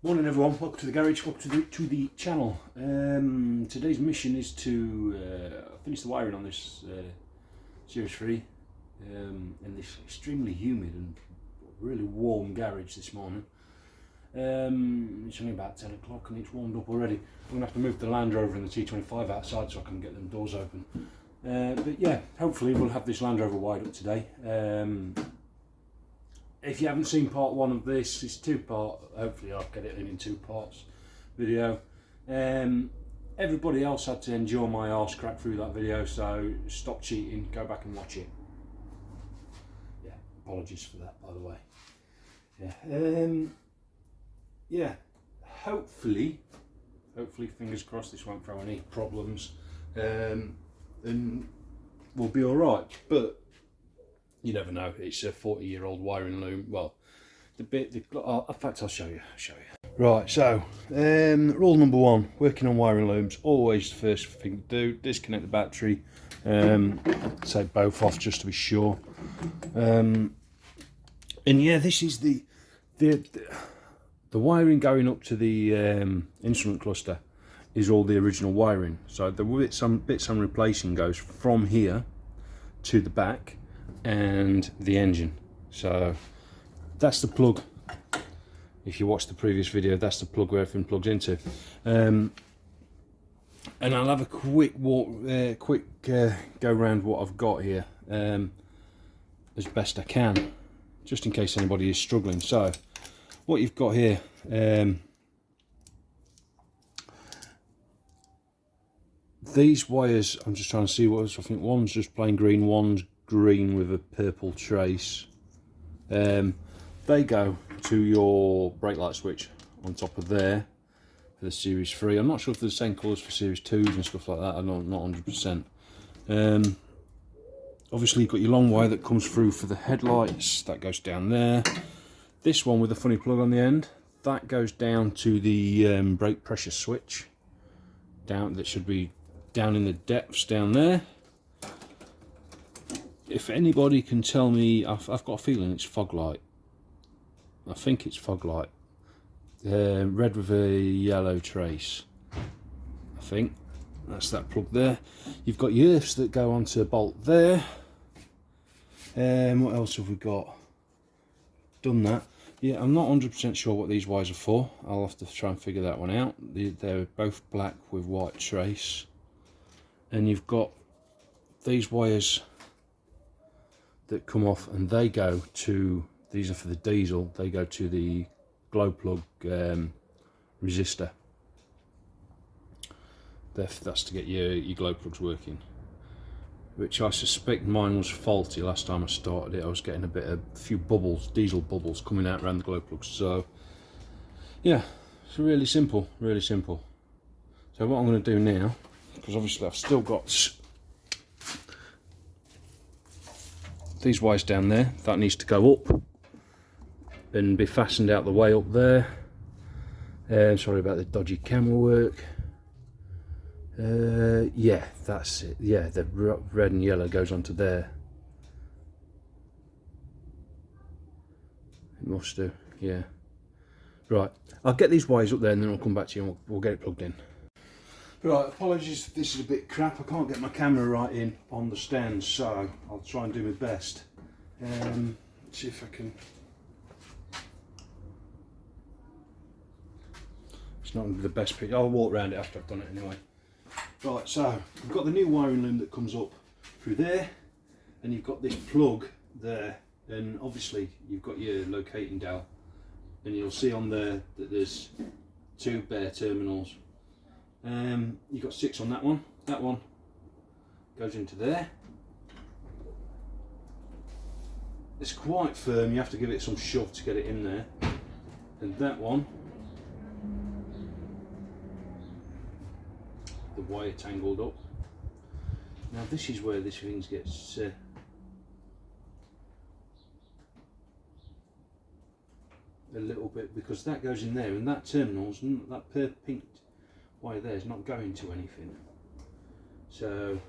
Morning everyone, welcome to the garage, welcome to the channel. Today's mission is to finish the wiring on this Series 3 in this extremely humid and really warm garage this morning. It's only about 10 o'clock and it's warmed up already. I'm going to have to move the Land Rover and the T25 outside so I can get them doors open. But yeah, hopefully we'll have this Land Rover wired up today. If you haven't seen part one of this, it's two-part. Hopefully I'll get it in two parts video. Everybody else had to endure my arse crack through that video, so stop cheating, go back and watch it. Yeah, apologies for that, by the way. Yeah, hopefully fingers crossed this won't throw any problems, and we'll be all right. But you never know. It's a 40-year-old wiring loom. Well, in fact, I'll show you. Right, so rule number one: working on wiring looms, always the first thing to do. Disconnect the battery. Take both off just to be sure. And yeah, this is the wiring going up to the instrument cluster is all the original wiring. So the bits I'm replacing goes from here to the back and the engine. So that's the plug. If you watch the previous video, that's the plug where everything plugs into. And I'll have a quick go around what I've got here as best I can, just in case anybody is struggling. So what you've got here, these wires, I'm just trying to see what I think one's just plain green, one's green with a purple trace. They go to your brake light switch on top of there for the Series 3. I'm not sure if they're the same colours for Series 2s and stuff like that. I'm not 100%. Obviously you've got your long wire that comes through for the headlights, that goes down there. This one with a funny plug on the end, that goes down to the brake pressure switch, that should be down in the depths down there. If anybody can tell me, I've got a feeling it's fog light. I think it's fog light. Red with a yellow trace. I think that's that plug there. You've got your earths that go onto a bolt there. What else have we got? Done that. Yeah, I'm not 100% sure what these wires are for. I'll have to try and figure that one out. They're both black with white trace. And you've got these wires that come off and they go to, these are for the diesel, they go to the glow plug resistor. That's to get your glow plugs working, which I suspect mine was faulty last time I started it. I was getting a few bubbles, diesel bubbles coming out around the glow plugs. So yeah, it's really simple. So what I'm going to do now, because obviously I've still got these wires down there, that needs to go up and be fastened out the way up there. Sorry about the dodgy camera work. Yeah, that's it. Yeah, the red and yellow goes onto there. It must do, yeah. Right, I'll get these wires up there and then I'll come back to you and we'll get it plugged in. Right, apologies if this is a bit crap. I can't get my camera right in on the stand, so I'll try and do my best. See if I can. It's not going to be the best picture. I'll walk around it after I've done it anyway. Right, so you've got the new wiring loom that comes up through there, and you've got this plug there, and obviously you've got your locating dowel, and you'll see on there that there's two bare terminals. You've got 6 on that one. That one goes into there. It's quite firm, you have to give it some shove to get it in there. And that one, the wire tangled up. Now this is where this thing gets a little bit, because that goes in there and that terminal's, that pink wire there is not going to anything. So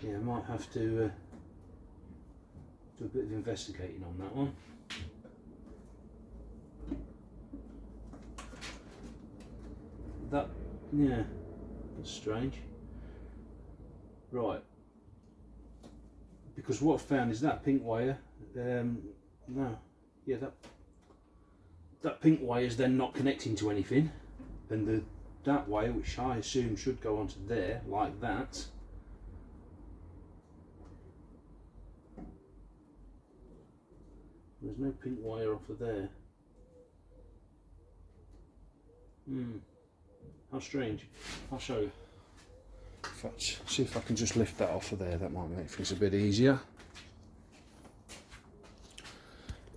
yeah, I might have to do a bit of investigating on that one. Yeah, that's strange. Right, because what I've found is that pink wire, no, yeah, that pink wire is then not connecting to anything, and that wire, which I assume should go onto there like that, there's no pink wire off of there. How strange. I'll show you. In fact, see if I can just lift that off of there, that might make things a bit easier.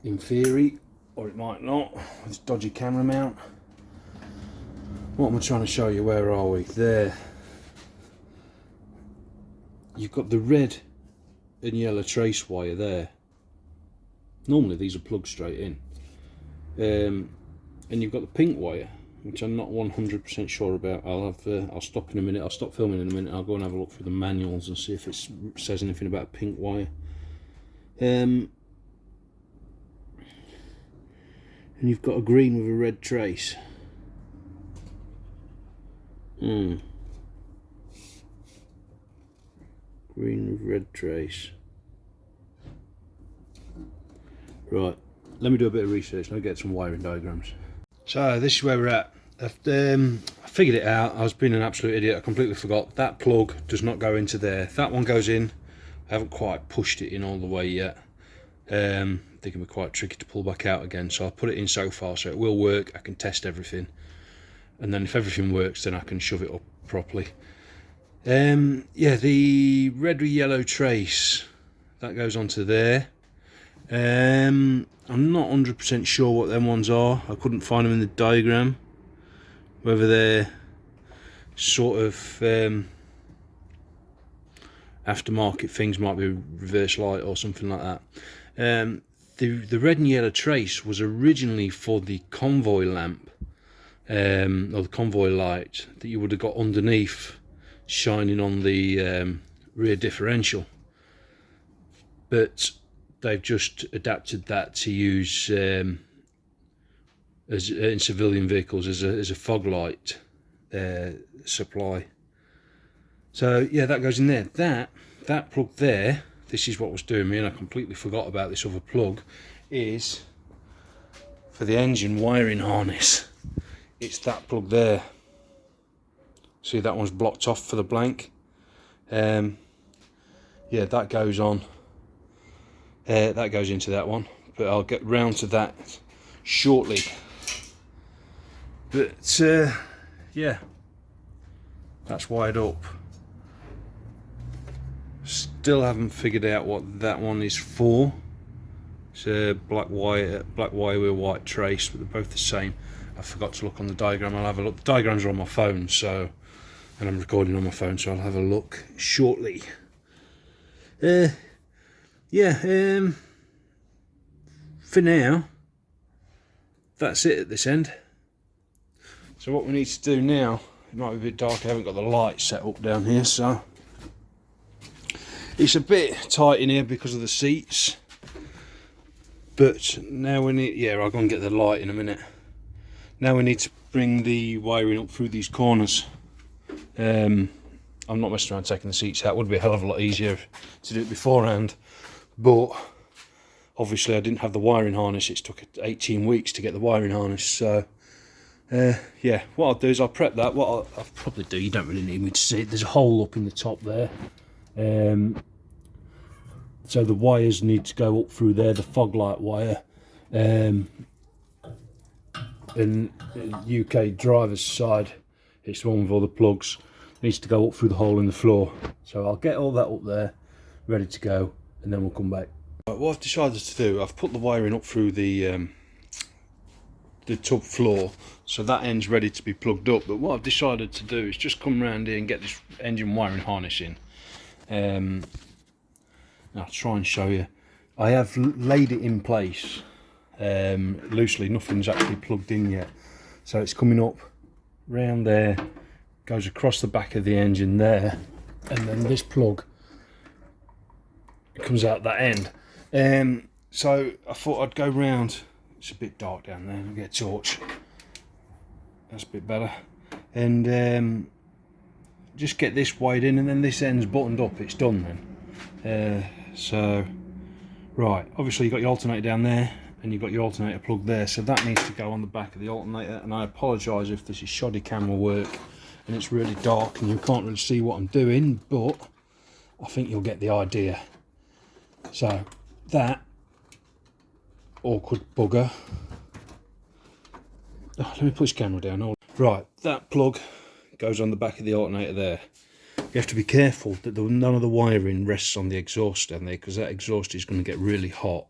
In theory, or it might not, with this dodgy camera mount. What am I trying to show you? Where are we? There. You've got the red and yellow trace wire there. Normally these are plugged straight in. And you've got the pink wire, which I'm not 100% sure about. I'll stop in a minute. I'll stop filming in a minute. I'll go and have a look through the manuals and see if it says anything about pink wire. And you've got a green with a red trace. Green with red trace. Right, let me do a bit of research and I'll get some wiring diagrams. So this is where we're at. I figured it out. I was being an absolute idiot. I completely forgot. That plug does not go into there. That one goes in. I haven't quite pushed it in all the way yet. They can be quite tricky to pull back out again, so I'll put it in so far so it will work. I can test everything, and then if everything works then I can shove it up properly. Yeah, the red with yellow trace, that goes onto there. I'm not 100% sure what them ones are. I couldn't find them in the diagram, whether they're sort of aftermarket things, might be reverse light or something like that. The red and yellow trace was originally for the convoy lamp, or the convoy light that you would have got underneath shining on the rear differential, but they've just adapted that to use as in civilian vehicles as a fog light supply. So yeah, that goes in there. That plug there, this is what was doing me, and I completely forgot about this other plug, is for the engine wiring harness. It's that plug there. See, that one's blocked off for the blank. Yeah, that goes on. That goes into that one, but I'll get round to that shortly. But yeah, that's wired up. Still haven't figured out what that one is for. It's a black wire with a white trace, but they're both the same. I forgot to look on the diagram. I'll have a look. The diagrams are on my phone, so, and I'm recording on my phone, so I'll have a look shortly. Yeah, for now, that's it at this end. So what we need to do now, it might be a bit dark, I haven't got the light set up down here, so it's a bit tight in here because of the seats. But now we need, yeah, I'll go and get the light in a minute. Now we need to bring the wiring up through these corners. I'm not messing around taking the seats out. It would be a hell of a lot easier to do it beforehand, but obviously I didn't have the wiring harness. It took 18 weeks to get the wiring harness, so yeah, what I'll do is I'll prep that. What I'll probably do, you don't really need me to see it, there's a hole up in the top there, so the wires need to go up through there, the fog light wire, and UK driver's side, it's the one with all the plugs, needs to go up through the hole in the floor. So I'll get all that up there ready to go, and then we'll come back. What I've decided to do, I've put the wiring up through the tub floor, so that end's ready to be plugged up. But what I've decided to do is just come around here and get this engine wiring harness in. I'll try and show you. I have laid it in place loosely, nothing's actually plugged in yet. So it's coming up round there, goes across the back of the engine there, and then this plug comes out that end. So I thought I'd go round. It's a bit dark down there, I'll get a torch. That's a bit better. and just get this wired in, and then this end's buttoned up, it's done then. So right, obviously you've got your alternator down there and you've got your alternator plug there, so that needs to go on the back of the alternator. And I apologise if this is shoddy camera work and it's really dark and you can't really see what I'm doing, but I think you'll get the idea. So that awkward bugger, oh, let me put this camera down. Right, that plug goes on the back of the alternator there. You have to be careful that none of the wiring rests on the exhaust down there, because that exhaust is going to get really hot.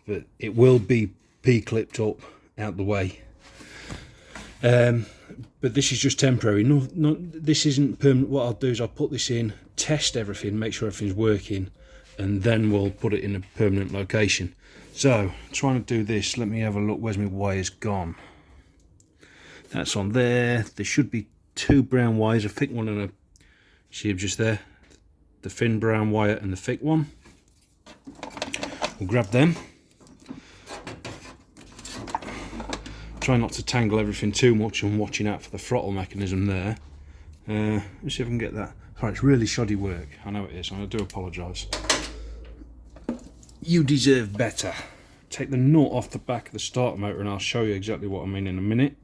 But it will be P-clipped up out the way. But this is just temporary. This isn't permanent. What I'll do is I'll put this in, test everything, make sure everything's working, and then we'll put it in a permanent location. So, trying to do this, let me have a look. Where's my wires gone? That's on there. There should be two brown wires, a thick one and a, see, just there, the thin brown wire and the thick one. We'll grab them. Try not to tangle everything too much. I'm watching out for the throttle mechanism there. Let's see if I can get that. Sorry, it's really shoddy work. I know it is, and I do apologise. You deserve better. Take the nut off the back of the starter motor and I'll show you exactly what I mean in a minute.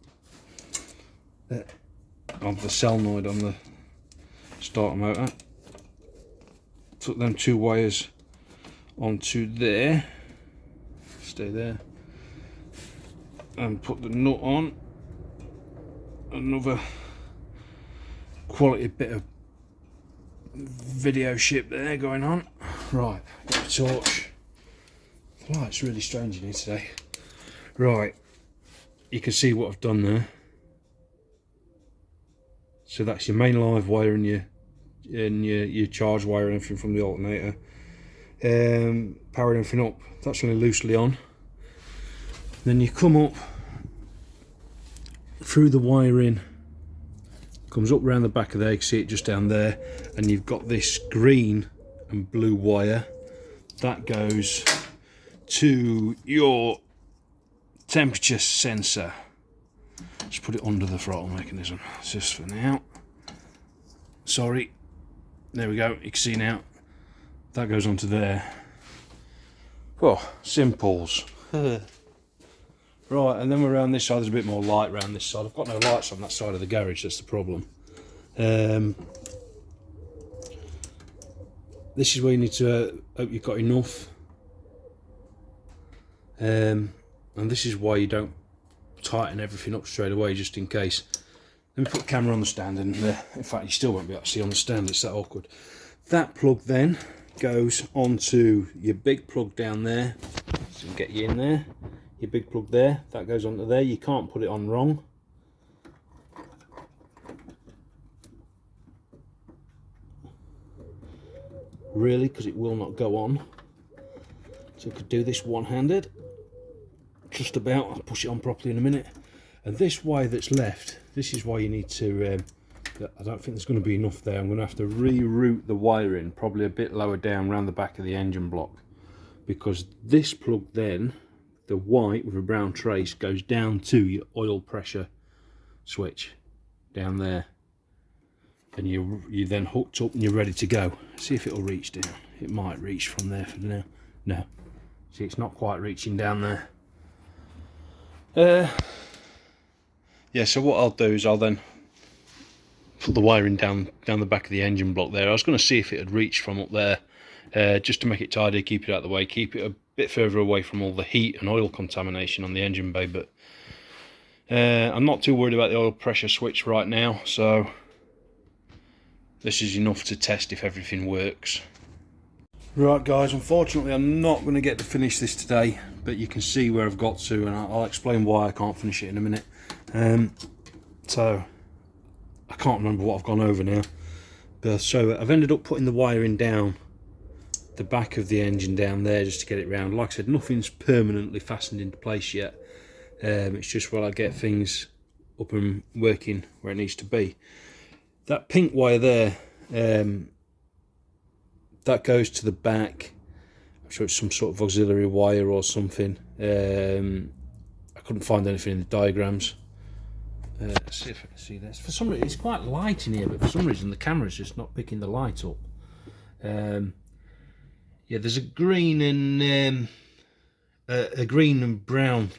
Of the solenoid on the starter motor. Took them two wires onto there. Stay there. And put the nut on. Another quality bit of video ship there going on. Right, get the torch. The light's really strange in here today. Right, you can see what I've done there. So that's your main live wire and your charge wire and everything from the alternator. Powering everything up. That's only loosely on. Then you come up through the wiring, comes up around the back of there, you can see it just down there, and you've got this green and blue wire that goes to your temperature sensor. Just put it under the throttle mechanism, just for now. Sorry, there we go, you can see now that goes onto there. Oh, simples. Right, and then we're around this side. There's a bit more light around this side. I've got no lights on that side of the garage, that's the problem. This is where you need to hope you've got enough. And this is why you don't tighten everything up straight away, just in case. Let me put the camera on the stand, and in fact you still won't be able to see on the stand, it's that awkward. That plug then goes onto your big plug down there, so get you in there. Your big plug there, that goes onto there. You can't put it on wrong. Really, because it will not go on. So I could do this one-handed. Just about. I'll push it on properly in a minute. And this wire that's left, this is why you need to, I don't think there's going to be enough there. I'm going to have to reroute the wiring, probably a bit lower down around the back of the engine block. Because this plug then, the white with a brown trace, goes down to your oil pressure switch down there, and you then hooked up and you're ready to go. See if it'll reach down. It might reach from there for now. No, see, it's not quite reaching down there. Yeah, so what I'll do is I'll then put the wiring down the back of the engine block there. I was going to see if it had reached from up there, just to make it tidy, keep it out of the way, keep it a bit further away from all the heat and oil contamination on the engine bay. But I'm not too worried about the oil pressure switch right now, so this is enough to test if everything works. Right guys, unfortunately I'm not going to get to finish this today, but you can see where I've got to, and I'll explain why I can't finish it in a minute. So I can't remember what I've gone over now, but so I've ended up putting the wiring down the back of the engine down there just to get it round. Like I said, nothing's permanently fastened into place yet. It's just while I get things up and working where it needs to be. That pink wire there, that goes to the back. I'm sure it's some sort of auxiliary wire or something. I couldn't find anything in the diagrams. Let's see if I can see this. For some reason, it's quite light in here, but for some reason the camera's just not picking the light up. Yeah, there's a green and brown.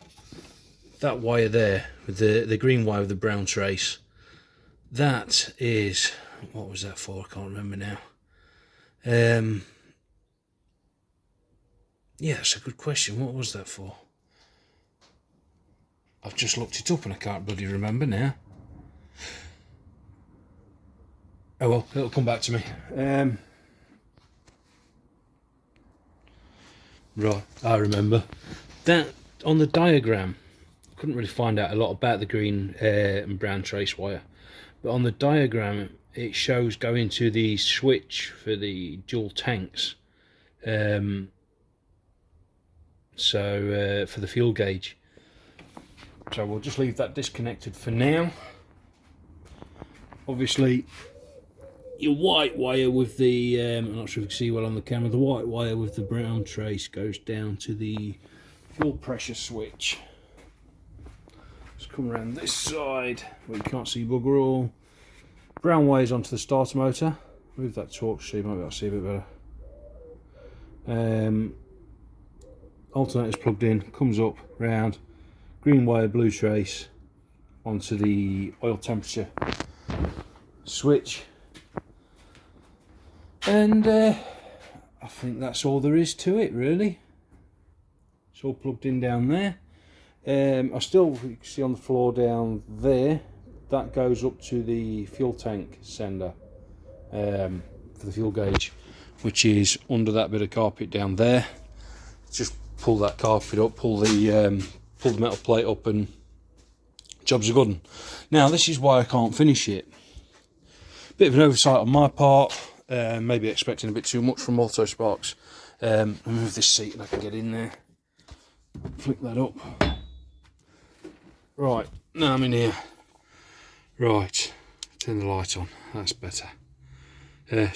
That wire there, with the green wire with the brown trace. That is, what was that for? I can't remember now. Yeah, that's a good question. What was that for? I've just looked it up and I can't bloody remember now. Oh well, it'll come back to me. Right, I remember. That, on the diagram, I couldn't really find out a lot about the green and brown trace wire. But on the diagram, it shows going to the switch for the dual tanks. So for the fuel gauge. So we'll just leave that disconnected for now. Obviously, your white wire with the, I'm not sure if you can see well on the camera, the white wire with the brown trace goes down to the fuel pressure switch. Just come around this side where you can't see bugger all. Brown wires onto the starter motor. Move that torch so you might be able to see a bit better. Alternator's plugged in, comes up, round, green wire, blue trace onto the oil temperature switch, and I think that's all there is to it really. It's all plugged in down there. I still, you can see on the floor down there, that goes up to the fuel tank sender for the fuel gauge, which is under that bit of carpet down there. Just pull that carpet up, pull the metal plate up, and jobs are good 'un. Now this is why I can't finish it. Bit of an oversight on my part, maybe expecting a bit too much from autosparks. I'll move this seat and I can get in there. Flick that up. Right, now I'm in here. Right, turn the light on, that's better.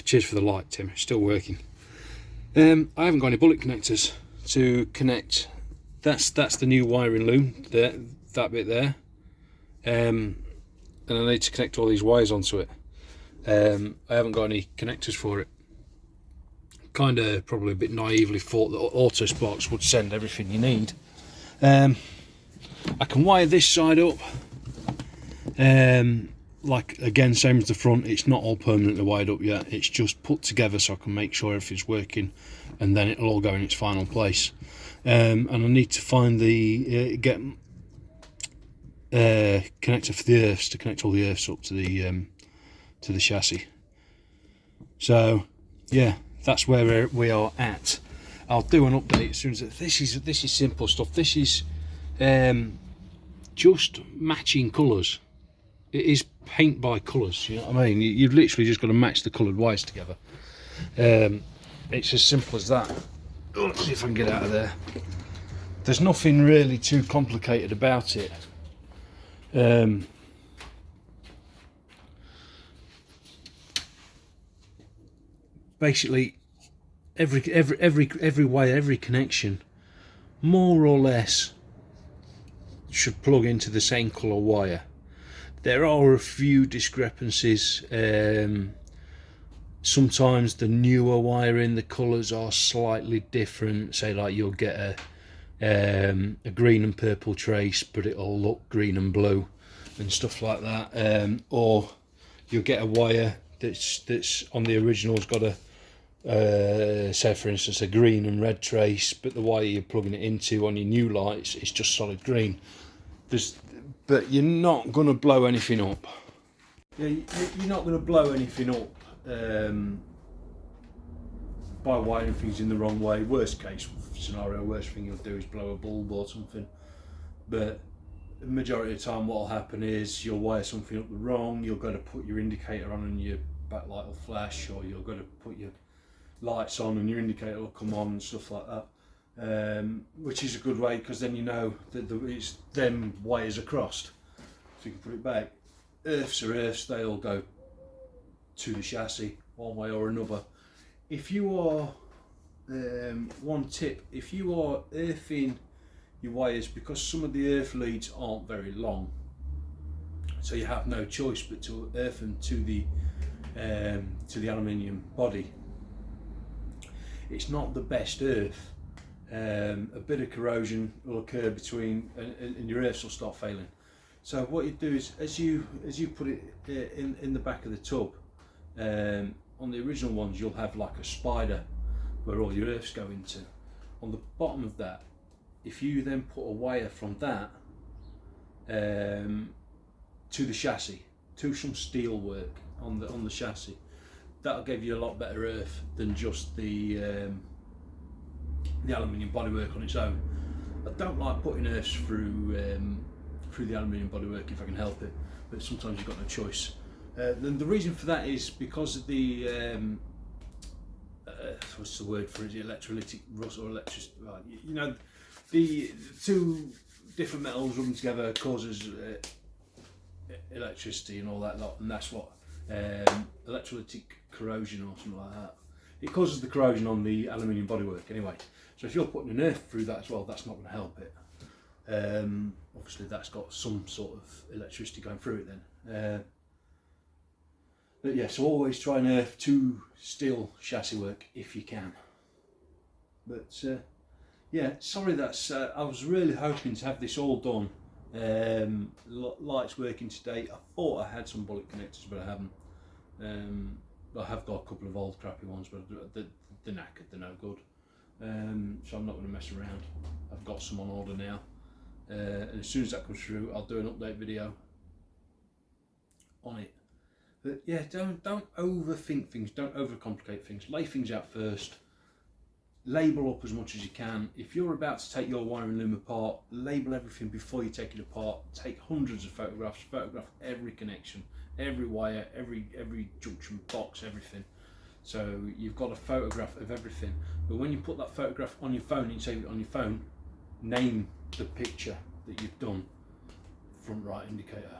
Cheers for the light, Tim, it's still working. I haven't got any bullet connectors to connect. That's the new wiring loom, there, that bit there. And I need to connect all these wires onto it. I haven't got any connectors for it. Kind of probably a bit naively thought that autosparks would send everything you need. I can wire this side up. Like again, same as the front, it's not all permanently wired up yet, it's just put together so I can make sure everything's working, and then it'll all go in its final place. And I need to find the connector for the earths to connect all the earths up to the chassis. So yeah, that's where we are at. I'll do an update as soon as this is simple stuff. This is just matching colours. It is paint by colours, you know what I mean? You've literally just got to match the coloured wires together. It's as simple as that. Oh, let's see if I can get out of there. There's nothing really too complicated about it. Basically, every wire, every connection, more or less, should plug into the same colour wire. There are a few discrepancies. Sometimes the newer wiring, the colours are slightly different. Say like you'll get a green and purple trace, but it'll look green and blue and stuff like that. Or you'll get a wire that's on the original's got a say for instance a green and red trace, but the wire you're plugging it into on your new lights is just solid green. But you're not going to blow anything up. Yeah, you're not going to blow anything up by wiring things in the wrong way. Worst case scenario, worst thing you'll do is blow a bulb or something. But the majority of the time what will happen is you'll wire something up wrong, you'll go to put your indicator on and your backlight will flash, or you'll go to put your lights on and your indicator will come on and stuff like that. Which is a good way, because then you know that it's them wires are crossed, so you can put it back. Earths are earths, they all go to the chassis one way or another. If you are one tip, if you are earthing your wires, because some of the earth leads aren't very long, so you have no choice but to earth them to the aluminium body. It's not the best earth. A bit of corrosion will occur between, and your earths will start failing. So what you do is, as you put it in the back of the tub, on the original ones you'll have like a spider where all your earths go into. On the bottom of that, if you then put a wire from that to the chassis, to some steel work on the chassis, that'll give you a lot better earth than just the aluminium bodywork on its own. I don't like putting earths through the aluminium bodywork if I can help it, but sometimes you've got no choice. And the reason for that is because of the what's the word for it? Electrolytic rust or electric. You know, the two different metals rubbing together causes electricity and all that lot, and that's what electrolytic corrosion or something like that. It causes the corrosion on the aluminium bodywork anyway. So if you're putting an earth through that as well, that's not going to help it. Obviously that's got some sort of electricity going through it then. But yeah, so always try and earth to steel chassis work if you can. But yeah, sorry, that's I was really hoping to have this all done. Lights working today. I thought I had some bullet connectors, but I haven't. I have got a couple of old crappy ones, but they're knackered, they're no good. So I'm not going to mess around. I've got some on order now, and as soon as that comes through, I'll do an update video on it. But yeah, don't overthink things, don't overcomplicate things. Lay things out first. Label up as much as you can. If you're about to take your wiring loom apart, label everything before you take it apart. Take hundreds of photographs, photograph every connection, every wire, every junction box, everything. So you've got a photograph of everything. But when you put that photograph on your phone and you save it on your phone, name the picture that you've done. Front right indicator,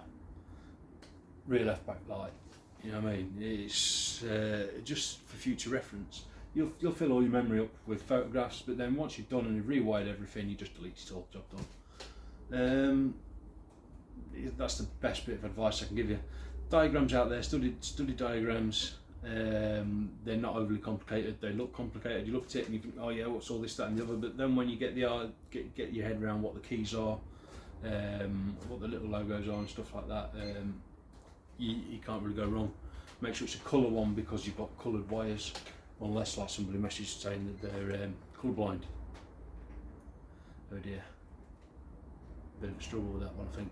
rear left back light. You know what I mean? It's just for future reference. You'll fill all your memory up with photographs, but then once you've done and you've rewired everything, you just delete it all, job done. That's the best bit of advice I can give you. Diagrams out there, study diagrams. They're not overly complicated. They look complicated. You look at it and you think, oh yeah, what's all this, that, and the other. But then when you get get your head around what the keys are, what the little logos are and stuff like that, you can't really go wrong. Make sure it's a colour one because you've got coloured wires. Unless, like, somebody messaged saying that they're colour blind. Oh dear. Bit of a struggle with that one, I think.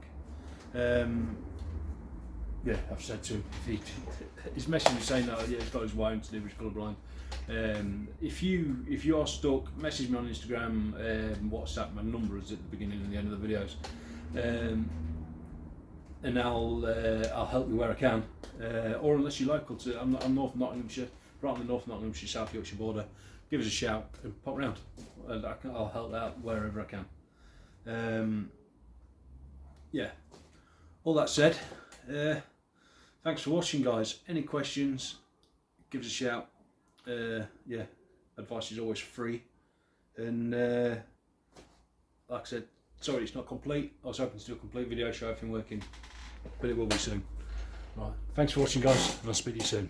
Yeah, I've said to him, his message is saying that, yeah, it's got his wiring to do with colour blind. If you are stuck, message me on Instagram, WhatsApp. My number is at the beginning and the end of the videos, and I'll help you where I can. Or unless you're local to, I'm North Nottinghamshire. Right on the North Nottinghamshire, South Yorkshire border, give us a shout and pop round. I'll help out wherever I can. Yeah, all that said, thanks for watching, guys. Any questions, give us a shout. Yeah, advice is always free. And like I said, sorry it's not complete. I was hoping to do a complete video, show everything working, but it will be soon. Right, thanks for watching, guys, and I'll speak to you soon.